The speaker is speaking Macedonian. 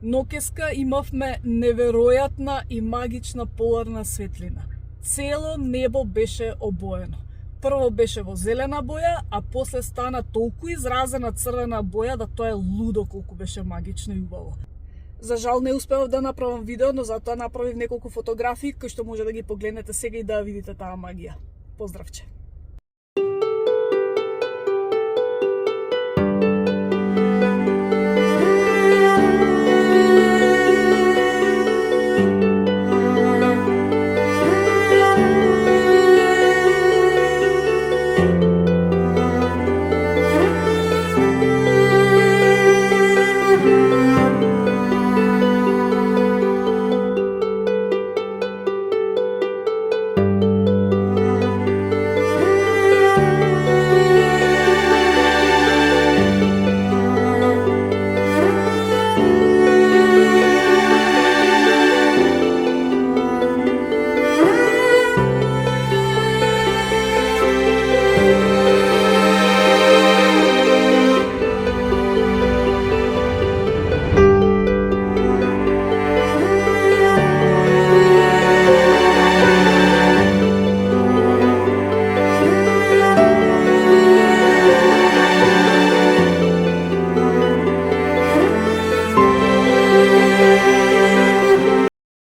Ноќеска имавме неверојатна и магична поларна светлина. Цело небо беше обоено. Прво беше во зелена боја, а после стана толку изразена црвена боја да тоа е лудо колку беше магично и убаво. За жал не успеав да направам видео, но затоа направив неколку фотографии кои што може да ги погледнете сега и да видите таа магија. Поздравче!